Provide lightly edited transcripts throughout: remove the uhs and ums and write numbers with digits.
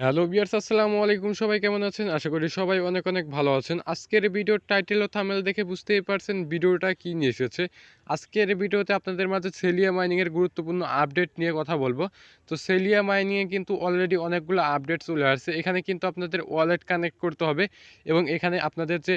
Hello viewers, আসসালামু আলাইকুম। সবাই কেমন আছেন? আশা করি সবাই অনেক অনেক ভালো আছেন। আজকের ভিডিওর টাইটেল ও থাম্বনেল দেখে বুঝতেই পারছেন ভিডিওটা কী নিয়ে এসেছে। আজকের ভিডিওতে আপনাদের মাঝে সেলিয়া মাইনিং এর গুরুত্বপূর্ণ আপডেট নিয়ে কথা বলবো। তো সেলিয়া মাইনিং এ কিন্তু অলরেডি অনেকগুলো আপডেট চলে আসছে। এখানে কিন্তু আপনাদের ওয়ালেট কানেক্ট করতে হবে এবং এখানে আপনাদের যে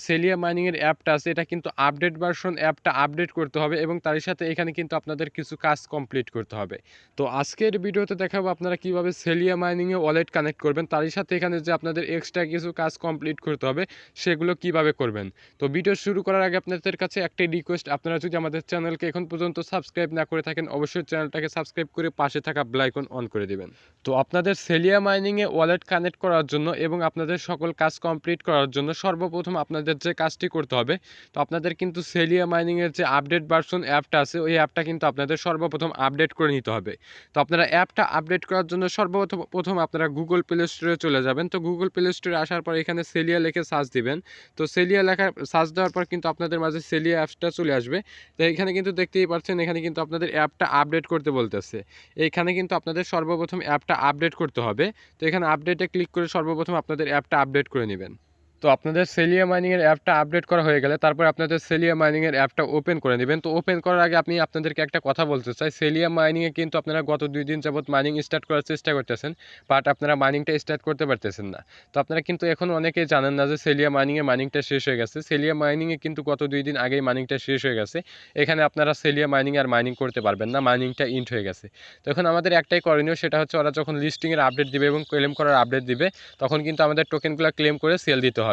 সেলিয়া মাইনিং এর অ্যাপটা আছে এটা কিন্তু আপডেট ভার্সন অ্যাপটা আপডেট করতে হবে এবং তারই সাথে এখানে কিন্তু আপনাদের কিছু কাজ কমপ্লিট করতে হবে। তো আজকের ভিডিওতে দেখাবো আপনারা কিভাবে সেলিয়া মাইনিংয়ে ওয়ালেট কানেক্ট করবেন, তারই সাথে এখানে যে আপনাদের এক্সট্রা কিছু কাজ কমপ্লিট করতে হবে সেগুলো কিভাবে করবেন। তো ভিডিও শুরু করার আগে আপনাদের কাছে একটাই রিকোয়েস্ট, আপনারা যদি আমাদের চ্যানেলকে এখন পর্যন্ত সাবস্ক্রাইব না করে থাকেন অবশ্যই চ্যানেলটাকে সাবস্ক্রাইব করে পাশে থাকা বেল আইকন অন করে দিবেন। তো আপনাদের সেলিয়া মাইনিংয়ে ওয়ালেট কানেক্ট করার জন্য এবং আপনাদের সকল কাজ কমপ্লিট করার জন্য সর্বপ্রথম আপনাদের যে কাজটি করতে হবে, তো আপনাদের কিন্তু সেলিয়া মাইনিংয়ের যে আপডেট ভার্সন অ্যাপটা আছে ওই অ্যাপটা কিন্তু আপনাদের সর্বপ্রথম আপডেট করে নিতে হবে। তো আপনারা অ্যাপটা আপডেট করার জন্য সর্বপ্রথম আপনারা গুগল প্লে স্টোরে চলে যাবেন। তো গুগল প্লে স্টোরে আসার পর এখানে সেলিয়া লিখে সার্চ দিবেন। তো সেলিয়া লেখা সার্চ দেওয়ার পর কিন্তু আপনাদের মাঝে সেলিয়া অ্যাপসটা চলে আসবে। তো এখানে কিন্তু দেখতেই পাচ্ছেন এখানে কিন্তু আপনাদের অ্যাপটা আপডেট করতে বলতেছে। এইখানে কিন্তু আপনাদের সর্বপ্রথম অ্যাপটা আপডেট করতে হবে। তো এখানে আপডেটে ক্লিক করে সর্বপ্রথম আপনাদের অ্যাপটা আপডেট করে নেবেন। তো আপনাদের সেলিয়া মাইনিংয়ের অ্যাপটা আপডেট করা হয়ে গেলে তারপর আপনাদের সেলিয়া মাইনিংয়ের অ্যাপটা ওপেন করে নেবেন। তো ওপেন করার আগে আমি আপনাদেরকে একটা কথা বলতে চাই, সেলিয়া মাইনিংয়ে কিন্তু আপনারা গত 2 দিন যাবত মাইনিং স্টার্ট করার চেষ্টা করতেছেন, বাট আপনারা মাইনিংটা স্টার্ট করতে পারতেছেন না। তো আপনারা কিন্তু এখন অনেকেই জানেন না যে সেলিয়া মাইনিংয়ে মাইনিংটা শেষ হয়ে গেছে। সেলিয়া মাইনিংয়ে কিন্তু গত 2 দিন আগেই মাইনিংটা শেষ হয়ে গেছে। এখানে আপনারা সেলিয়া মাইনিং আর মাইনিং করতে পারবেন না, মাইনিংটা ইন্ড হয়ে গেছে। তো এখন আমাদের একটাই করণীয়, সেটা হচ্ছে ওরা যখন লিস্টিংয়ের আপডেট দিবে এবং ক্লেম করার আপডেট দিবে তখন কিন্তু আমাদের টোকেনগুলো ক্লেম করে সেল দিতে হবে।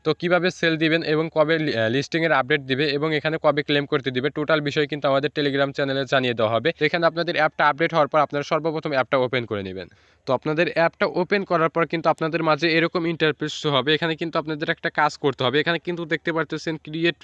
তো কিভাবে সেল দিবেন এবং কবে লিস্টিংয়ের আপডেট দিবে এবং এখানে কবে ক্লেম করতে দিবে টোটাল বিষয় কিন্তু আমাদের টেলিগ্রাম চ্যানেলে জানিয়ে দেওয়া হবে। তো এখানে আপনাদের অ্যাপটা আপডেট হওয়ার পর আপনারা সর্বপ্রথম অ্যাপটা ওপেন করে নেবেন। তো আপনাদের অ্যাপটা ওপেন করার পর কিন্তু আপনাদের মাঝে এরকম ইন্টারফেস শো হবে। এখানে কিন্তু আপনাদের একটা কাজ করতে হবে। এখানে কিন্তু দেখতে পারতেছেন ক্রিয়েট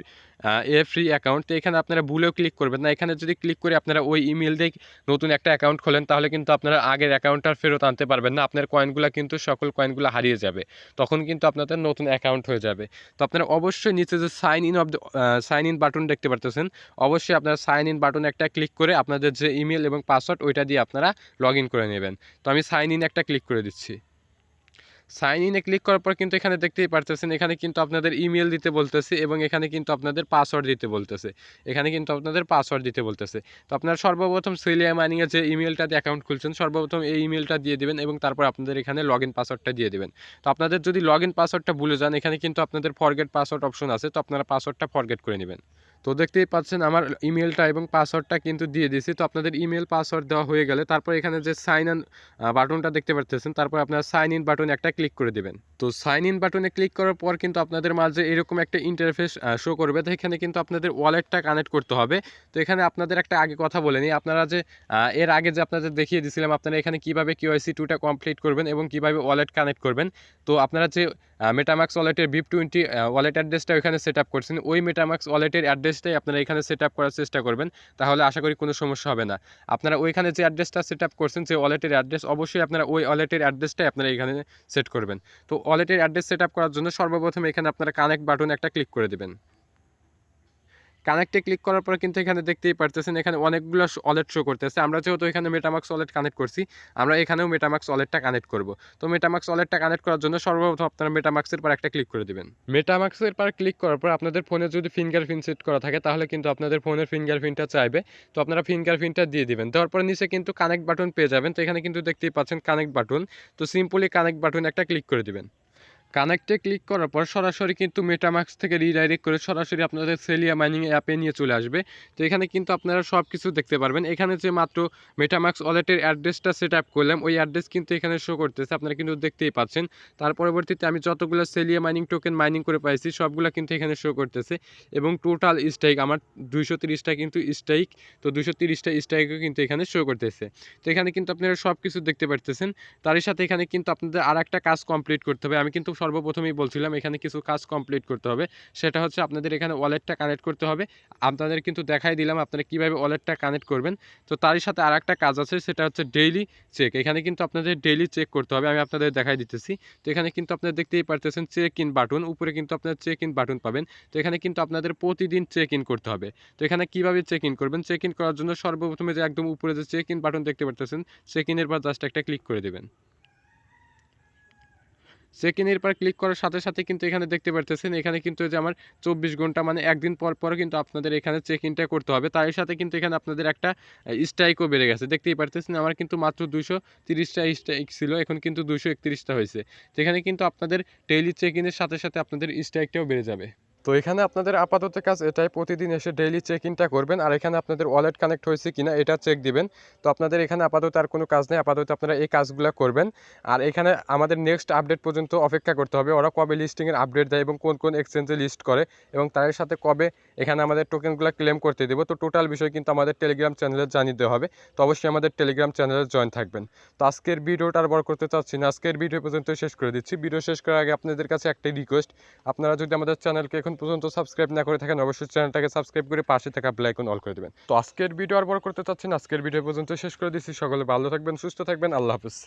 এ ফ্রি অ্যাকাউন্ট। তো এখানে আপনারা ভুলেও ক্লিক করবেন না। এখানে যদি ক্লিক করে আপনারা ওই ইমেল দিয়ে নতুন একটা অ্যাকাউন্ট খোলেন তাহলে কিন্তু আপনারা আগের অ্যাকাউন্টটা আর ফেরত আনতে পারবেন না। আপনার কয়েনগুলো কিন্তু সকল কয়েনগুলো হারিয়ে যাবে। তখন কিন্তু আপনাদের নতুন অ্যাকাউন্ট হয়ে যাবে। তো আপনারা অবশ্যই নিচে যে সাইন ইন বাটন দেখতে পারতেছেন, অবশ্যই আপনারা সাইন ইন বাটন একটা ক্লিক করে আপনাদের যে ইমেল এবং পাসওয়ার্ড ওইটা দিয়ে আপনারা লগ ইন করে নেবেন। তো আমি সাইন ইন একটা ক্লিক করে দিচ্ছি। সাইন ইনে ক্লিক করার পর কিন্তু এখানে দেখতেই পারতেছেন এখানে কিন্তু আপনাদের ইমেল দিতে বলতেছে এবং এখানে কিন্তু আপনাদের পাসওয়ার্ড দিতে বলতেছে। এখানে কিন্তু আপনাদের পাসওয়ার্ড দিতে বলতেছে। তো আপনারা সর্বপ্রথম সেলিয়া মাইনিংয়ে যে ইমেলটা দিয়ে অ্যাকাউন্ট খুলছেন সর্বপ্রথম এই ইমেলটা দিয়ে দিবেন এবং তারপর আপনাদের এখানে লগইন পাসওয়ার্ডটা দিয়ে দিবেন। তো আপনাদের যদি লগইন পাসওয়ার্ডটা ভুলে যান এখানে কিন্তু আপনাদের ফরগেট পাসওয়ার্ড অপশন আছে। তো আপনারা পাসওয়ার্ডটা ফরগেট করে নেবেন। তো দেখতেই পাচ্ছেন আমার ইমেলটা এবং পাসওয়ার্ডটা কিন্তু দিয়ে দিয়েছি। তো আপনাদের ইমেল পাসওয়ার্ড দেওয়া হয়ে গেলে তারপর এখানে যে সাইন ইন বাটনটা দেখতে পারতেছেন, তারপর আপনারা সাইন ইন বাটনে একটা ক্লিক করে দেবেন। তো সাইন ইন বাটনে ক্লিক করার পর কিন্তু আপনাদের মাঝে এরকম একটা ইন্টারফেস শো করবে। তো এখানে কিন্তু আপনাদের ওয়ালেটটা কানেক্ট করতে হবে। তো এখানে আপনাদের একটা আগে কথা বলে নিই, আপনারা যে এর আগে যে আপনাদের দেখিয়ে দিয়েছিলাম আপনারা এখানে কীভাবে KYC 2টা কমপ্লিট করবেন এবং কীভাবে ওয়ালেট কানেক্ট করবেন। তো আপনারা যে মেটামাক্স ওয়ালেটের BIP20 ওয়ালেট অ্যাড্রেসটা ওইখানে সেট আপ করছেন, ওই মেটামাক্স ওয়ালেটের অ্যাড্রেসটাই আপনারা এখানে সেট আপ করার চেষ্টা করবেন। তাহলে আশা করি কোনো সমস্যা হবে না। আপনারা ওইখানে যে অ্যাড্রেসটা সেট আপ করছেন, যে ওয়ালেটের অ্যাড্রেস, অবশ্যই আপনারা ওই ওয়ালেটের অ্যাড্রেসটাই আপনারা এখানে সেট করবেন। তো ওয়ালেটের অ্যাড্রেস সেট আপ করার জন্য সর্বপ্রথম এখানে আপনারা কানেক্ট বাটন একটা ক্লিক করে দেবেন। কানেক্টে ক্লিক করার পর কিন্তু এখানে দেখতেই পারতেছেন এখানে অনেকগুলো ওয়ালেট শো করতেছে। আমরা যেহেতু এখানে মেটামাক্স ওয়ালেট কানেক্ট করছি, আমরা এখানেও মেটামাক্স ওয়ালেটটা কানেক্ট করব। তো মেটামাক্স ওয়ালেটটা কানেক্ট করার জন্য সর্বপ্রথম আপনারা মেটামাক্সের পর একটা ক্লিক করে দিবেন। মেটামাক্সের পর ক্লিক করার পর আপনাদের ফোনে যদি ফিঙ্গারপ্রিন্ট সেট করা থাকে তাহলে কিন্তু আপনাদের ফোনের ফিঙ্গারপ্রিন্টটা চাইবে। তো আপনারা ফিঙ্গারপ্রিন্টটা দিয়ে দিবেন। দেওয়ার পর নিচে কিন্তু কানেক্ট বাটন পেয়ে যাবেন। তো এখানে কিন্তু দেখতেই পাচ্ছেন কানেক্ট বাটন। তো সিম্পলি কানেক্ট বাটন একটা ক্লিক করে দিবেন। কানেক্টে ক্লিক করার পর সরাসরি কিন্তু মেটামাক্স থেকে রিডাইরেক্ট করে সরাসরি আপনাদের সেলিয়া মাইনিং অ্যাপে নিয়ে চলে আসবে। তো এখানে কিন্তু আপনারা সব কিছু দেখতে পারবেন। এখানে যে মাত্র মেটামাক্স ওয়ালেটের অ্যাড্রেসটা সেট আপ করলাম ওই অ্যাড্রেস কিন্তু এখানে শো করতেছে, আপনারা কিন্তু দেখতেই পাচ্ছেন। তার পরবর্তীতে আমি যতগুলো সেলিয়া মাইনিং টোকেন মাইনিং করে পাইছি সবগুলো কিন্তু এখানে শো করতেছে এবং টোটাল স্ট্রাইক আমার 230টা কিন্তু স্ট্রাইক। তো 230টা স্ট্রাইকও কিন্তু এখানে শো করতেছে। তো এখানে কিন্তু আপনারা সব কিছু দেখতে পারতেছেন। তারই সাথে এখানে কিন্তু আপনাদের আর একটা কাজ কমপ্লিট করতে হবে। আমি কিন্তু সর্বপ্রথমেই বলছিলাম এখানে কিছু কাজ কমপ্লিট করতে হবে। সেটা হচ্ছে আপনাদের এখানে ওয়ালেটটা কানেক্ট করতে হবে। আপনাদের কিন্তু দেখাই দিলাম আপনারা কীভাবে ওয়ালেটটা কানেক্ট করবেন। তো তারই সাথে আর একটা কাজ আছে, সেটা হচ্ছে ডেইলি চেক। এখানে কিন্তু আপনাদের ডেইলি চেক করতে হবে। আমি আপনাদের দেখাই দিতেছি। তো এখানে কিন্তু আপনারা দেখতেই পারতেছেন চেক ইন বাটন, উপরে কিন্তু আপনারা চেক ইন বাটন পাবেন। তো এখানে কিন্তু আপনাদের প্রতিদিন চেক ইন করতে হবে। তো এখানে কীভাবে চেক ইন করবেন, চেক ইন করার জন্য সর্বপ্রথমে যে একদম উপরে যে চেক ইন বাটন দেখতে পারতেছেন, চেক ইনের পর জাস্ট একটা ক্লিক করে দেবেন। চেক ইনের পর ক্লিক করার সাথে সাথে কিন্তু এখানে দেখতে পারতেছেন এখানে কিন্তু যে আমার 24 ঘন্টা মানে একদিন পর পর কিন্তু আপনাদের এখানে চেক ইনটা করতে হবে। তার সাথে কিন্তু এখানে আপনাদের একটা স্ট্রাইকও বেড়ে গেছে, দেখতেই পারতেছেন আমার কিন্তু মাত্র 230টা স্ট্রাইক ছিল, এখন কিন্তু 231টা হয়েছে। যেখানে কিন্তু আপনাদের ডেইলি চেক ইনের সাথে সাথে আপনাদের স্ট্রাইকটাও বেড়ে যাবে। তো এখানে আপনাদের আপাতত কাজ এটাই, প্রতিদিন এসে ডেইলি চেক ইনটা করবেন আর এখানে আপনাদের ওয়ালেট কানেক্ট হয়েছে কিনা এটা চেক দিবেন। তো আপনাদের এখানে আপাতত আর কোনো কাজ নেই, আপাতত আপনারা এই কাজগুলো করবেন। আর এখানে আমাদের নেক্সট আপডেট পর্যন্ত অপেক্ষা করতে হবে, ওরা কবে লিস্টিংয়ের আপডেট দেয় এবং কোন কোন এক্সচেঞ্জে লিস্ট করে এবং তার সাথে কবে এখানে আমাদের টোকেনগুলো ক্লেম করতে দেবো। তো টোটাল বিষয় কিন্তু আমাদের টেলিগ্রাম চ্যানেলে জানিয়ে দেওয়া হবে। তো অবশ্যই আমাদের টেলিগ্রাম চ্যানেলে জয়েন থাকবেন। তো আজকের ভিডিওটা আর বড় করতে চাচ্ছি না, আজকের ভিডিও পর্যন্ত শেষ করে দিচ্ছি। ভিডিও শেষ করার আগে আপনাদের কাছে একটাই রিকোয়েস্ট, আপনারা যদি আমাদের চ্যানেলকে এখন পর্যন্ত সাবস্ক্রাইব না করে থাকেন অবশ্যই চ্যানেলটাকে সাবস্ক্রাইব করে পাশে থাকা বেল আইকন অল করে দেবেন। তো আজকের ভিডিও আর বড় করতে চাচ্ছি না, আজকের ভিডিও পর্যন্ত শেষ করে দিচ্ছি। সকলে ভালো থাকবেন, সুস্থ থাকবেন, আল্লাহ হাফেজ।